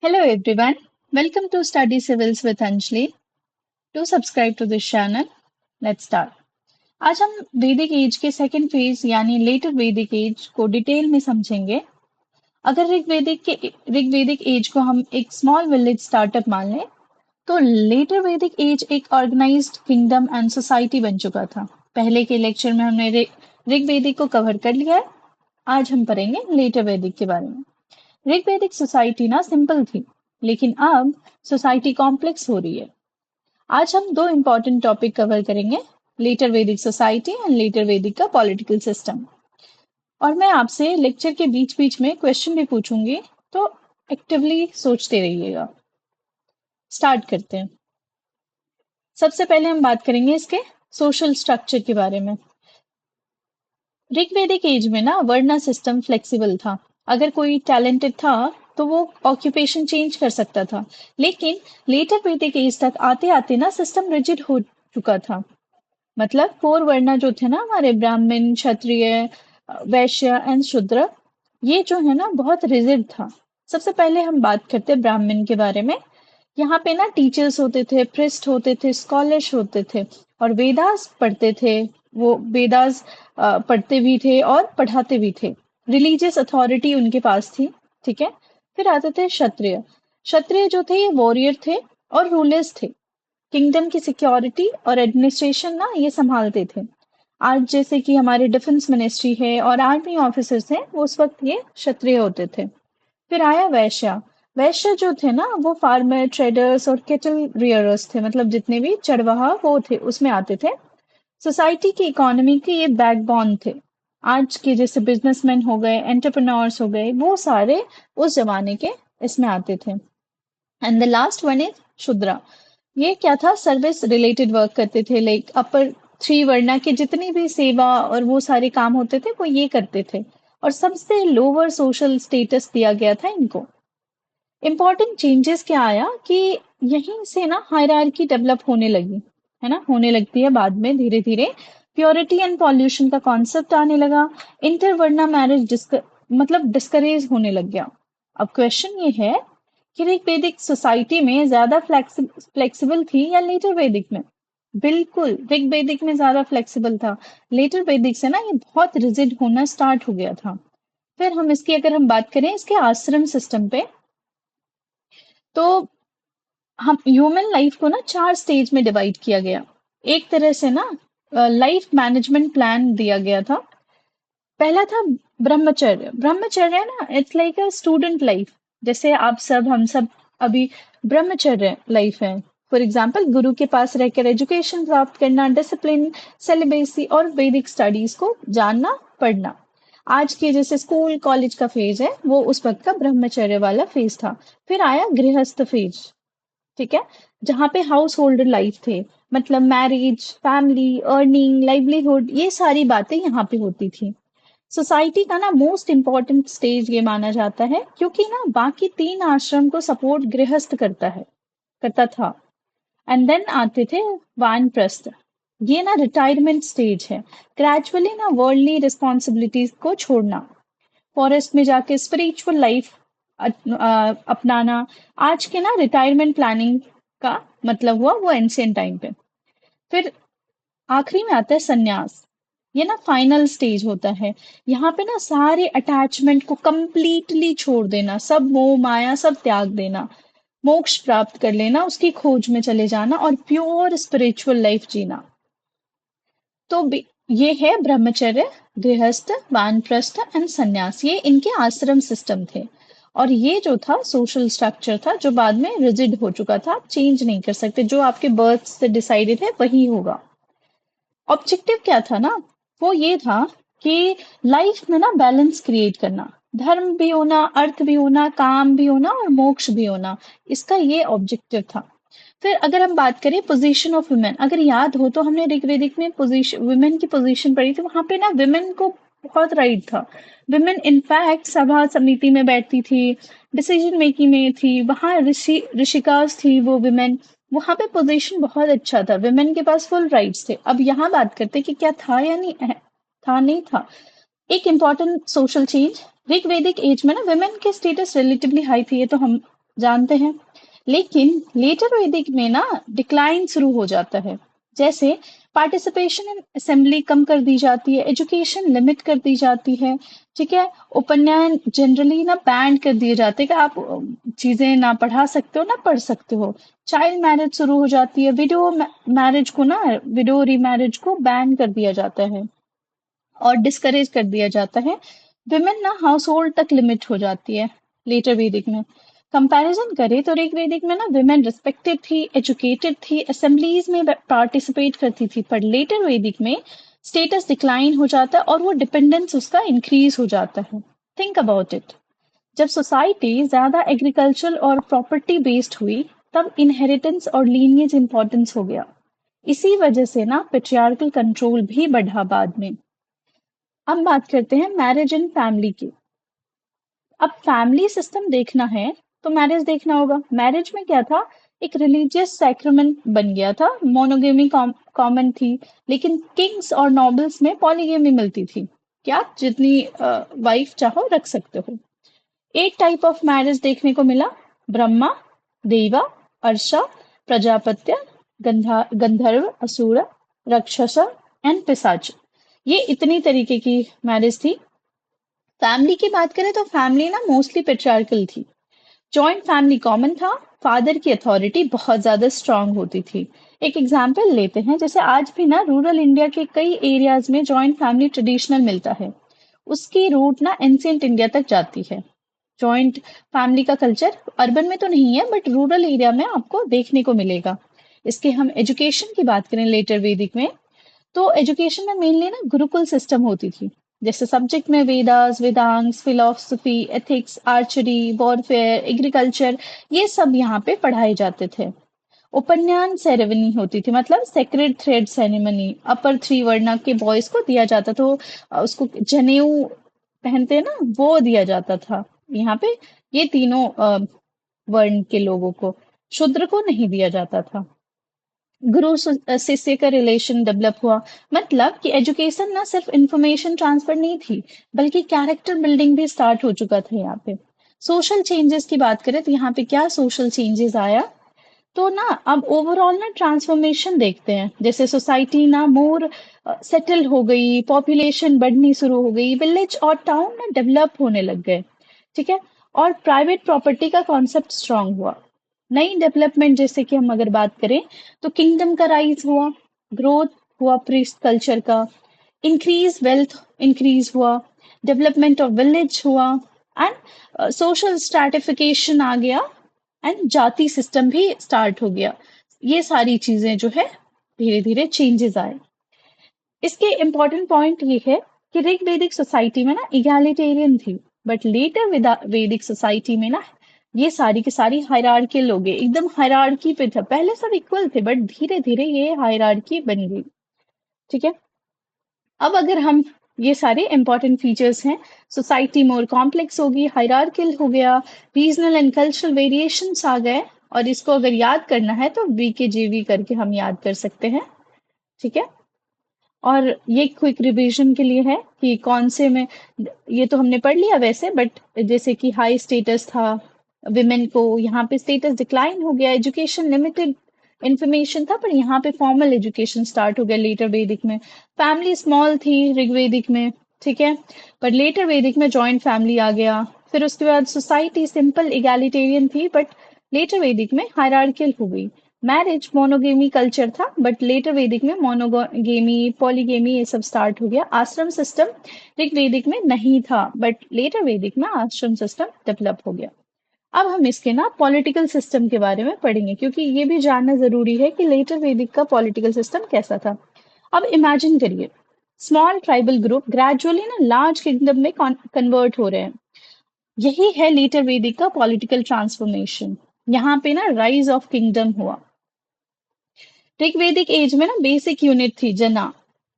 Hello everyone, welcome to Study Civils with Anjali. Do subscribe to this channel. Let's start. आज हम वैदिक as के second phase यानी letter वैदिक as को डिटेल में समझेंगे। अगर ऋग्वैदिक एज को हम एक स्मॉल विलेज स्टार्टअप मान लें, तो लेटर वैदिक एज एक ऑर्गेनाइज्ड किंगडम एंड सोसाइटी बन चुका था। पहले के लेक्चर में हमने ऋग्वैदिक को कवर कर लिया है। आज हम पढ़ेंगे लेटर वैदिक के बारे में। ऋग्वैदिक सोसाइटी ना सिंपल थी, लेकिन अब सोसाइटी कॉम्प्लेक्स हो रही है। आज हम दो इंपॉर्टेंट टॉपिक कवर करेंगे, लेटर वैदिक सोसाइटी एंड लेटर वैदिक का पॉलिटिकल सिस्टम। और मैं आपसे लेक्चर के बीच बीच में क्वेश्चन भी पूछूंगी, तो एक्टिवली सोचते रहिएगा। स्टार्ट करते हैं। सबसे पहले हम बात करेंगे इसके सोशल स्ट्रक्चर के बारे में। ऋग्वैदिक एज में ना वर्ण सिस्टम फ्लेक्सिबल था। अगर कोई टैलेंटेड था तो वो ऑक्यूपेशन चेंज कर सकता था, लेकिन लेटर वैदिक एज तक आते आते ना सिस्टम रिजिड हो चुका था। मतलब फोर वर्ण जो थे ना हमारे ब्राह्मण, क्षत्रिय, वैश्य एंड शूद्र, ये जो है ना बहुत रिजिड था। सबसे पहले हम बात करते हैं ब्राह्मण के बारे में। यहाँ पे ना टीचर्स होते थे, प्रिस्ट होते थे, स्कॉलर्स होते थे और वेदास पढ़ते थे। वो वेदास पढ़ते भी थे और पढ़ाते भी थे। रिलीजियस अथॉरिटी उनके पास थी। ठीक है। फिर आते थे क्षत्रिय। क्षत्रिय जो थे ये वॉरियर थे और रूलर्स थे। किंगडम की सिक्योरिटी और एडमिनिस्ट्रेशन ना ये संभालते थे। आज जैसे कि हमारे डिफेंस मिनिस्ट्री है और आर्मी ऑफिसर्स हैं, उस वक्त ये क्षत्रिय होते थे। फिर आया वैश्य। वैश्य जो थे ना वो फार्मर, ट्रेडर्स और केटल रियरर्स थे। मतलब जितने भी चरवाहा वो थे उसमें आते थे। सोसाइटी की इकोनॉमी के ये बैकबोन थे। आज के जैसे बिजनेसमैन हो गए, एंटरप्रेन्योर्स हो गए, वो सारे उस जमाने के इसमें आते थे। And the last one is Shudra. ये क्या था, सर्विस रिलेटेड वर्क करते थे। लाइक अपर थ्री वर्णा के जितनी भी सेवा और वो सारे काम होते थे वो ये करते थे। और सबसे लोअर सोशल स्टेटस दिया गया था इनको। इम्पोर्टेंट चेंजेस क्या आया कि यहीं से ना हायरार्की डेवलप होने लगी, है ना, होने लगती है बाद में धीरे धीरे। प्योरिटी एंड पॉल्यूशन का कॉन्सेप्ट आने लगा। इंटरवर्ना मैरिज मतलब डिस्करेज होने लग गया। अब क्वेश्चन ये है कि ऋग्वैदिक सोसाइटी में ज्यादा फ्लेक्सिबल थी या लेटर वैदिक में? बिल्कुल ऋग्वैदिक में ज्यादा फ्लेक्सिबल था। लेटर वैदिक से ना ये बहुत रिजिड होना स्टार्ट हो गया था। फिर हम इसकी अगर हम बात करें इसके आश्रम सिस्टम पे, तो हम ह्यूमन लाइफ को ना चार स्टेज में डिवाइड किया गया। एक तरह से ना लाइफ मैनेजमेंट प्लान दिया गया था। पहला था ब्रह्मचर्य। ब्रह्मचर्य ना it's like a student life. जैसे आप सब हम सब अभी ब्रह्मचर्य लाइफ है। फॉर एग्जाम्पल गुरु के पास रहकर एजुकेशन प्राप्त करना, डिसिप्लिन, सेलिबेसी और वैदिक स्टडीज को जानना, पढ़ना। आज के जैसे स्कूल कॉलेज का फेज है, वो उस वक्त का ब्रह्मचर्य वाला फेज था। फिर आया गृहस्थ फेज। ठीक है। जहाँ पे हाउस होल्डर लाइफ थे। मतलब मैरिज, फैमिली, अर्निंग, लाइवलीहुड, ये सारी बातें यहाँ पे होती थी। सोसाइटी का ना मोस्ट इम्पॉर्टेंट स्टेज ये माना जाता है, क्योंकि ना बाकी तीन आश्रम को सपोर्ट गृहस्थ करता था। एंड देन आते थे वानप्रस्थ। ये ना रिटायरमेंट स्टेज है। ग्रेजुअली ना वर्ल्डली रिस्पॉन्सिबिलिटीज को छोड़ना, फॉरेस्ट में जाके स्पिरिचुअल लाइफ अपनाना। आज के ना रिटायरमेंट प्लानिंग का मतलब हुआ वो एंशियंट टाइम पे। फिर आखिरी में आता है संन्यास। ये ना फाइनल स्टेज होता है। यहाँ पे ना सारे अटैचमेंट को कंप्लीटली छोड़ देना, सब मोह माया सब त्याग देना, मोक्ष प्राप्त कर लेना, उसकी खोज में चले जाना और प्योर स्पिरिचुअल लाइफ जीना। तो ये है ब्रह्मचर्य, गृहस्थ, वानप्रस्थ एंड सन्यास। ये इनके आश्रम सिस्टम थे। और ये जो था सोशल स्ट्रक्चर था जो बाद में रिजिड हो चुका था। आप चेंज नहीं कर सकते, जो आपके बर्थ से डिसाइडेड है वही होगा। ऑब्जेक्टिव क्या था ना, वो ये था कि लाइफ में ना बैलेंस क्रिएट करना, धर्म भी होना, अर्थ भी होना, काम भी होना और मोक्ष भी होना। इसका ये ऑब्जेक्टिव था। फिर अगर हम बात करें पोजीशन ऑफ वुमेन, अगर याद हो तो हमने ऋग्वेदिक में पोजीशन वुमेन की पोजीशन पढ़ी थी। वहां पे ना वुमेन को बहुत राइट था। वुमेन इनफैक्ट सभा समिति में बैठती थी, डिसीजन मेकिंग में थी। वहां ऋषिकास थी वो वुमेन। वहां पे पोजीशन बहुत अच्छा था, वुमेन के पास फुल राइट्स थे। अब यहाँ बात करते कि क्या था या नहीं था, नहीं था। एक इम्पॉर्टेंट सोशल चेंज, ऋग्वेदिक एज में ना वुमेन के स्टेटस रिलेटिवली हाई थी, ये तो हम जानते हैं। लेकिन लेटर वैदिक में ना डिक्लाइन शुरू हो जाता है। जैसे पार्टिसिपेशन इन असेंबली कम कर दी जाती है, एजुकेशन लिमिट कर दी जाती है, ठीक है। उपनयन जनरली ना बैन कर दिए जाते हैं कि आप चीजें ना पढ़ा सकते हो ना पढ़ सकते हो। चाइल्ड मैरिज शुरू हो जाती है, विडो मैरिज को ना विडो रीमैरिज को बैन कर दिया जाता है और डिस्करेज कर दिया जाता है। विमेन ना हाउस होल्ड तक लिमिट हो जाती है लेटर वैदिक में। कंपैरिजन करें तो ऋग वैदिक में ना विमेन रिस्पेक्टेड थी, एजुकेटेड थी, असेंबलीज में पार्टिसिपेट करती थी, पर लेटर वैदिक में स्टेटस डिक्लाइन हो जाता है और वो डिपेंडेंस उसका इंक्रीज हो जाता है। Think about it. जब सोसाइटी ज्यादा एग्रीकल्चरल और प्रॉपर्टी बेस्ड हुई, तब इनहेरिटेंस और लीनियज इंपॉर्टेंस हो गया। इसी वजह से ना पेट्रियार्कल कंट्रोल भी बढ़ा बाद में। अब बात करते हैं मैरिज एंड फैमिली की। अब फैमिली सिस्टम देखना है तो मैरिज देखना होगा। मैरिज में क्या था, एक रिलीजियस सैक्रामेंट बन गया था। मोनोगेमी कॉमन थी, लेकिन किंग्स और नॉबल्स में पॉलीगेमी मिलती थी कि आप जितनी वाइफ चाहो रख सकते हो। एक टाइप ऑफ मैरिज देखने को मिला, ब्रह्मा, देवा, अर्षा, प्रजापत्य, गंधर्व, असुर, राक्षस एंड पिशाच। ये इतनी तरीके की मैरिज थी। फैमिली की बात करें तो फैमिली ना मोस्टली पेट्रियार्कल थी। जॉइंट फैमिली कॉमन था। फादर की अथॉरिटी बहुत ज्यादा स्ट्रांग होती थी। एक एग्जाम्पल लेते हैं, जैसे आज भी ना रूरल इंडिया के कई एरियाज में जॉइंट फैमिली ट्रेडिशनल मिलता है। उसकी रूट ना एंशियंट इंडिया तक जाती है। जॉइंट फैमिली का कल्चर अर्बन में तो नहीं है, बट रूरल एरिया में आपको देखने को मिलेगा। इसके हम एजुकेशन की बात करें लेटर वैदिक में, तो एजुकेशन में मेनली ना गुरुकुल सिस्टम होती थी। जैसे सब्जेक्ट में Vedas, Vedangas, philosophy, ethics, archery, warfare, agriculture, ये सब यहाँ पे पढ़ाए जाते थे। उपनयन सेरेमनी होती थी, मतलब सेक्रेड थ्रेड सेरेमनी अपर थ्री वर्ण के बॉयज को दिया जाता था। उसको जनेऊ पहनते हैं ना, वो दिया जाता था यहाँ पे। ये तीनों वर्ण के लोगों को, शूद्र को नहीं दिया जाता था। गुरु शिष्य का रिलेशन डेवलप हुआ। मतलब कि एजुकेशन ना सिर्फ इंफॉर्मेशन ट्रांसफर नहीं थी, बल्कि कैरेक्टर बिल्डिंग भी स्टार्ट हो चुका था यहाँ पे। सोशल चेंजेस की बात करें तो यहाँ पे क्या सोशल चेंजेस आया, तो ना अब ओवरऑल ना ट्रांसफॉर्मेशन देखते हैं। जैसे सोसाइटी ना मोर सेटल हो गई, पॉपुलेशन बढ़नी शुरू हो गई, विलेज और टाउन ना डेवलप होने लग गए, ठीक है। और प्राइवेट प्रॉपर्टी का कॉन्सेप्ट स्ट्रांग हुआ। नई डेवलपमेंट जैसे कि हम अगर बात करें तो किंगडम का राइज हुआ, ग्रोथ हुआ प्रीस्ट कल्चर का, इंक्रीज वेल्थ इंक्रीज हुआ, डेवलपमेंट ऑफ विलेज हुआ, एंड सोशल स्ट्रैटिफिकेशन आ गया, एंड जाति सिस्टम भी स्टार्ट हो गया। ये सारी चीजें जो है धीरे धीरे चेंजेस आए। इसके इम्पोर्टेंट पॉइंट ये है कि ऋग वैदिक सोसाइटी में ना इगैलिटेरियन थी, बट लेटर वैदिक सोसाइटी में ना ये सारी की सारी हायरार्कियल हो गए, एकदम हायरार्की पे था। पहले सब इक्वल थे, बट धीरे धीरे ये हायरार्की बन गई, ठीक है। अब अगर हम ये सारे इंपॉर्टेंट फीचर्स हैं, सोसाइटी मोर कॉम्प्लेक्स होगी, हायरार्कियल हो गया, रीजनल एंड कल्चरल वेरिएशंस आ गए, और इसको अगर याद करना है तो BKJV करके हम याद कर सकते हैं, ठीक है। और ये क्विक रिवीजन के लिए है कि कौन से में, ये तो हमने पढ़ लिया वैसे, बट जैसे कि हाई स्टेटस था विमेन को, यहाँ पे स्टेटस डिक्लाइन हो गया, एजुकेशन लिमिटेड इंफॉर्मेशन था, पर यहाँ पे फॉर्मल एजुकेशन स्टार्ट हो गया लेटर वैदिक में। फैमिली स्मॉल थी ऋग्वेदिक में, ठीक है, पर लेटर वैदिक में जॉइंट फैमिली आ गया। फिर उसके बाद सोसाइटी सिंपल इगैलिटेरियन थी, बट लेटर वैदिक में हायरार्कियल हो गई। मैरिज मोनोगेमी कल्चर था, बट लेटर वैदिक में मोनोगेमी, पॉलीगेमी ये सब स्टार्ट हो गया। आश्रम सिस्टम ऋग्वेदिक में नहीं था, बट लेटर वैदिक में आश्रम सिस्टम डेवलप हो गया। अब हम इसके ना पॉलिटिकल सिस्टम के बारे में पढ़ेंगे, क्योंकि ये भी जानना जरूरी है कि लेटर वैदिक का पॉलिटिकल सिस्टम कैसा था। अब इमेजिन करिए, स्मॉल ट्राइबल ग्रुप ग्रेजुअली ना लार्ज किंगडम में कन्वर्ट हो रहे हैं। यही है लेटर वैदिक का पॉलिटिकल ट्रांसफॉर्मेशन। यहाँ पे ना राइज ऑफ किंगडम हुआ। ऋग्वेदिक एज में ना बेसिक यूनिट थी जना।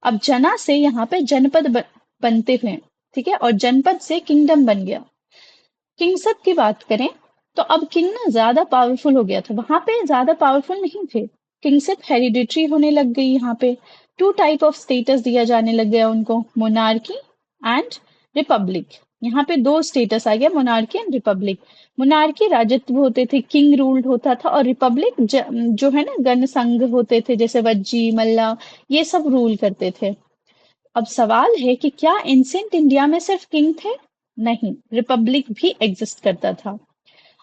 अब जना से यहाँ पे जनपद बनते हुए, ठीक है, और जनपद से किंगडम बन गया। किंगशिप की बात करें तो अब किंग ना ज्यादा पावरफुल हो गया था, वहां पे ज्यादा पावरफुल नहीं थे। किंगशिप हेरिडिटरी होने लग गई। यहाँ पे टू टाइप ऑफ स्टेटस दिया जाने लग गया उनको, मोनार्की एंड रिपब्लिक। यहाँ पे दो स्टेटस आ गया, मोनार्की एंड रिपब्लिक। मोनार्की राजत्व होते थे, किंग रूल्ड होता था, और रिपब्लिक जो है ना गण संघ होते थे, जैसे वज्जी मल्ला, ये सब रूल करते थे। अब सवाल है कि क्या एंशिएंट इंडिया में सिर्फ किंग थे? नहीं, रिपब्लिक भी एग्जिस्ट करता था।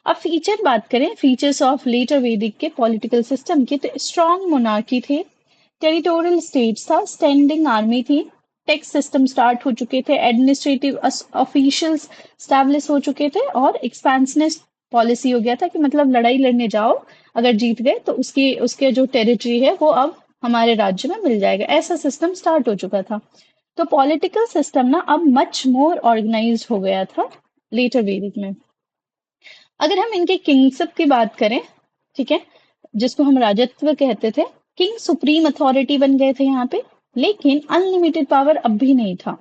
अब फीचर बात करें, फीचर्स ऑफ लेटर वैदिक के पॉलिटिकल सिस्टम की, तो स्ट्रॉन्ग मोनार्की थे, टेरिटोरियल स्टेट्स था, स्टैंडिंग आर्मी थी, टैक्स सिस्टम स्टार्ट हो चुके थे, एडमिनिस्ट्रेटिव ऑफिशियल्स स्टैब्लिश हो चुके थे, और एक्सपेंशनिस्ट पॉलिसी हो गया था कि मतलब लड़ाई लड़ने जाओ, अगर जीत गए तो उसकी उसके जो टेरिटरी है वो अब हमारे राज्य में मिल जाएगा, ऐसा सिस्टम स्टार्ट हो चुका था। तो पॉलिटिकल सिस्टम ना अब मच मोर ऑर्गेनाइज्ड हो गया था लेटर वैदिक में। अगर हम इनके किंगशिप की बात करें, ठीक है, जिसको हम राजत्व कहते थे, किंग सुप्रीम अथॉरिटी बन गए थे यहाँ पे, लेकिन अनलिमिटेड पावर अब भी नहीं था।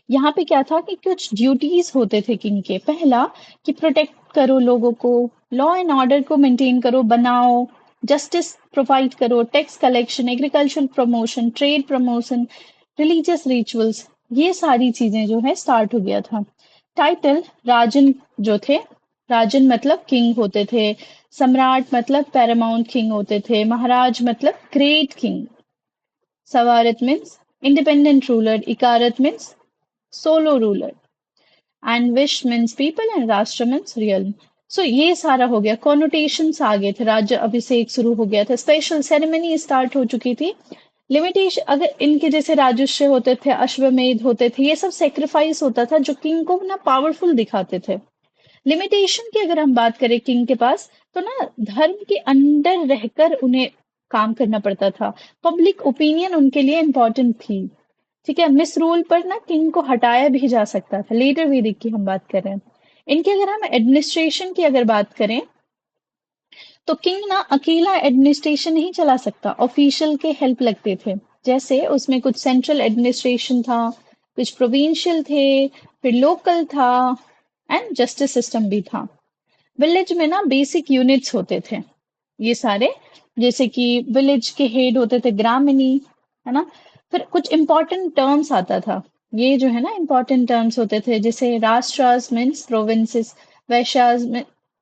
यहाँ पे क्या था कि कुछ ड्यूटीज होते थे किंग के। पहला कि प्रोटेक्ट करो लोगों को, लॉ एंड ऑर्डर को मेंटेन करो, बनाओ, जस्टिस प्रोवाइड करो, tax collection, agriculture promotion, trade promotion, religious rituals, ये सारी चीजें जो है स्टार्ट हो गया था। टाइटल, राजन जो थे, राजन मतलब किंग होते थे, सम्राट मतलब पैरामाउंट किंग होते थे, महाराज मतलब ग्रेट किंग, सवारत मीन्स इंडिपेंडेंट रूलर, इकारत means solo ruler, and wish means people and rashtra means realm. So ये सारा हो गया, कॉनोटेशंस आ गए थे, राज्य अभिषेक शुरू हो गया था, स्पेशल सेरेमनी स्टार्ट हो चुकी थी। लिमिटेशन, अगर इनके जैसे राजस्व होते थे, अश्वमेध होते थे, ये सब सेक्रीफाइस होता था जो किंग को ना पावरफुल दिखाते थे। लिमिटेशन की अगर हम बात करें किंग के पास, तो ना धर्म के अंडर रहकर उन्हें काम करना पड़ता था, पब्लिक ओपिनियन उनके लिए इम्पोर्टेंट थी। ठीक है, मिस रूल पर ना किंग को हटाया भी जा सकता था, लेटर वैदिक की हम बात कर रहे हैं। इनके अगर हम एडमिनिस्ट्रेशन की अगर बात करें, तो किंग ना अकेला एडमिनिस्ट्रेशन नहीं चला सकता, ऑफिशियल के हेल्प लगते थे। जैसे उसमें कुछ सेंट्रल एडमिनिस्ट्रेशन था, कुछ प्रोविंशियल थे, फिर लोकल था, एंड जस्टिस सिस्टम भी था। विलेज में ना बेसिक यूनिट्स होते थे ये सारे, जैसे कि विलेज के हेड होते थे ग्रामनी, है ना। फिर कुछ इंपॉर्टेंट टर्म्स आता था, ये जो है ना इंपॉर्टेंट टर्म्स होते थे, जैसे राष्ट्रास मीन्स प्रोविंसेस, वैश्यास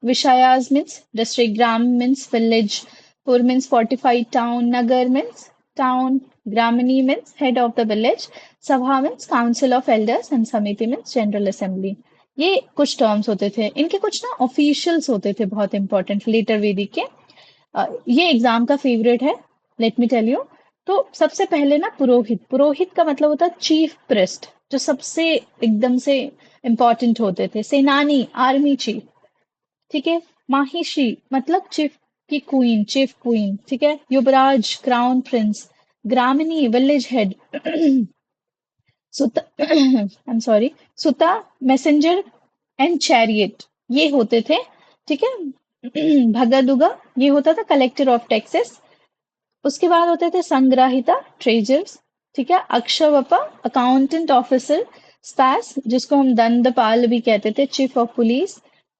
विषयास मीन्स डिस्ट्रिक्ट, ग्राम मीन्स विलेज, पुर मीन्स फोर्टिफाइड टाउन, नगर मीन्स टाउन, ग्रामनी means head of the village, सभा means council of elders, and समिति मीन्स जनरल असेंबली। ये कुछ टर्म्स होते थे। इनके कुछ ना ऑफिशियल्स होते थे बहुत इंपॉर्टेंट लेटर वेदिक के। ये एग्जाम का फेवरेट है, लेट मी टेल यू। तो सबसे पहले ना पुरोहित, पुरोहित का मतलब होता है चीफ प्रेस्ट, जो सबसे एकदम से इंपॉर्टेंट होते थे। सेनानी, आर्मी चीफ, ठीक है। माहिशी मतलब चीफ की क्वीन, चीफ क्वीन, ठीक है। युवराज, क्राउन प्रिंस। ग्रामिनी, विलेज हेड। सुता आई एम सॉरी, सुता, मैसेंजर एंड चैरियट, ये होते थे, ठीक है। भगादुगा, ये होता था कलेक्टर ऑफ टैक्सेस। उसके बाद होते थे संग्राहिता, ट्रेजर्स, ठीक है। अक्षवपा, अकाउंटेंट ऑफिसर। स्पैस, जिसको हम दंडपाल भी कहते थे, chief of police.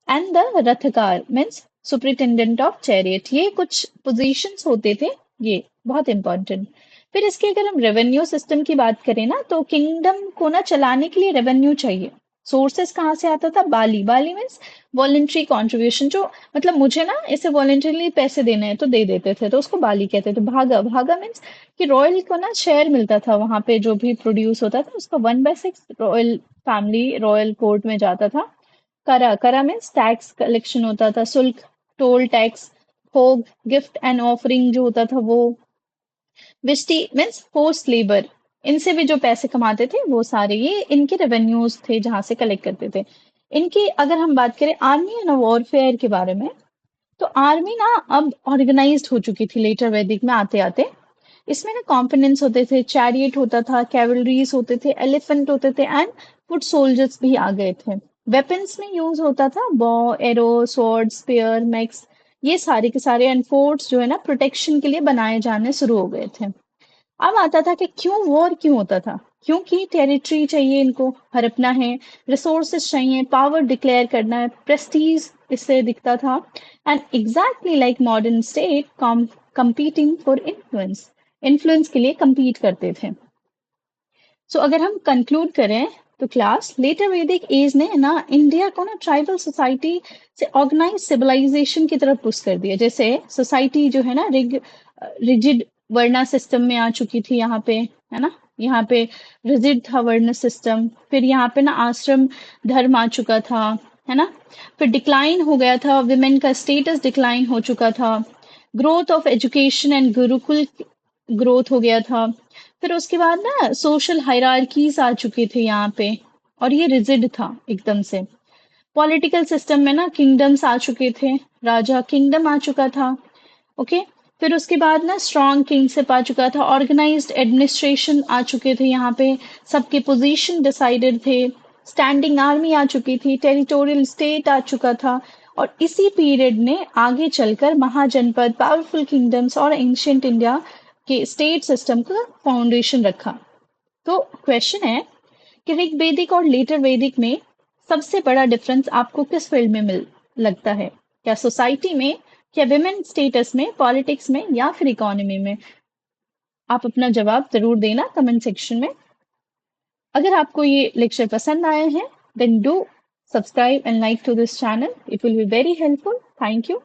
And the रथकार मीन्स सुपरिटेंडेंट ऑफ चैरियट। ये कुछ पोजीशंस होते थे, ये बहुत इंपॉर्टेंट। फिर इसके अगर हम रेवेन्यू सिस्टम की बात करें ना, तो किंगडम को ना चलाने के लिए रेवेन्यू चाहिए। सोर्सेस कहाँ से आता था? बाली, बाली मीन्स वॉलेंट्री कॉन्ट्रीब्यूशन, जो मतलब मुझे ना इसे वॉलेंटरीली पैसे देने हैं तो दे देते थे, तो उसको बाली कहते थे। भागा, भागा मीन्स कि रॉयल को ना शेयर मिलता था, वहां पे जो भी प्रोड्यूस होता था उसका 1/6 रॉयल फैमिली रॉयल कोर्ट में जाता था। करा, करा मीन्स टैक्स कलेक्शन होता था, शुल्क, टोल टैक्स, भोग, गिफ्ट एंड ऑफरिंग जो होता था वो। विस्टी मीन्स फोर्स लेबर, इनसे भी जो पैसे कमाते थे वो सारे, ये इनके रेवेन्यूज थे जहां से कलेक्ट करते थे। इनकी अगर हम बात करें आर्मी एंड वॉरफेयर के बारे में, तो आर्मी ना अब ऑर्गेनाइज्ड हो चुकी थी लेटर वैदिक में आते आते। इसमें ना कॉम्पोनेंट्स होते थे, चैरियट होता था, कैवलरीज होते थे, एलिफेंट होते थे, एंड फुट सोल्जर्स भी आ गए थे। वेपन्स में यूज होता था बॉ, एरो, स्वॉर्ड, स्पेयर, मैक्स, ये सारे के सारे। एंड फोर्ट्स जो है ना प्रोटेक्शन के लिए बनाए जाने शुरू हो गए थे। अब आता था कि क्यों वॉर क्यों होता था? क्योंकि टेरिटरी चाहिए, इनको हड़पना है, रिसोर्सेस चाहिए, पावर डिक्लेयर करना है, प्रेस्टीज इससे दिखता था। And exactly like modern state competing for influence, influence के लिए compete करते थे। सो अगर हम कंक्लूड करें, तो क्लास लेटर वैदिक एज ने ना इंडिया को ना ट्राइबल सोसाइटी से ऑर्गेनाइज सिविलाइजेशन की तरफ पुश कर दिया। जैसे सोसाइटी जो है ना रिजिड वर्णा सिस्टम में आ चुकी थी यहाँ पे, है ना। यहाँ पे रिजिड था वर्ण सिस्टम। फिर यहाँ पे ना आश्रम धर्म आ चुका था, है ना। फिर डिक्लाइन हो गया था, विमेन का स्टेटस डिक्लाइन हो चुका था। Growth of education and Gurukul growth हो गया था। फिर उसके बाद ना सोशल हायरार्कीज आ चुके थे यहाँ पे, और ये रिजिड था एकदम से। पॉलिटिकल सिस्टम में ना किंगडम्स आ चुके थे, राजा किंगडम आ चुका था। ओके। फिर उसके बाद ना स्ट्रॉन्ग किंगशिप आ चुका था, ऑर्गेनाइज्ड एडमिनिस्ट्रेशन आ चुके थे यहाँ पे, सबके पोजीशन डिसाइडेड थे, स्टैंडिंग आर्मी आ चुकी थी, टेरिटोरियल स्टेट आ चुका था। और इसी पीरियड ने आगे चलकर महाजनपद, पावरफुल किंगडम्स और एंशियंट इंडिया के स्टेट सिस्टम का फाउंडेशन रखा। तो क्वेश्चन है कि ऋग वैदिक और लेटर वैदिक में सबसे बड़ा डिफरेंस आपको किस फील्ड में मिल लगता है? क्या सोसाइटी में, क्या विमेन स्टेटस में, पॉलिटिक्स में, या फिर इकोनॉमी में? आप अपना जवाब जरूर देना कमेंट सेक्शन में। अगर आपको ये लेक्चर पसंद आए हैं, then do subscribe and like to this channel. It will be very helpful. Thank you.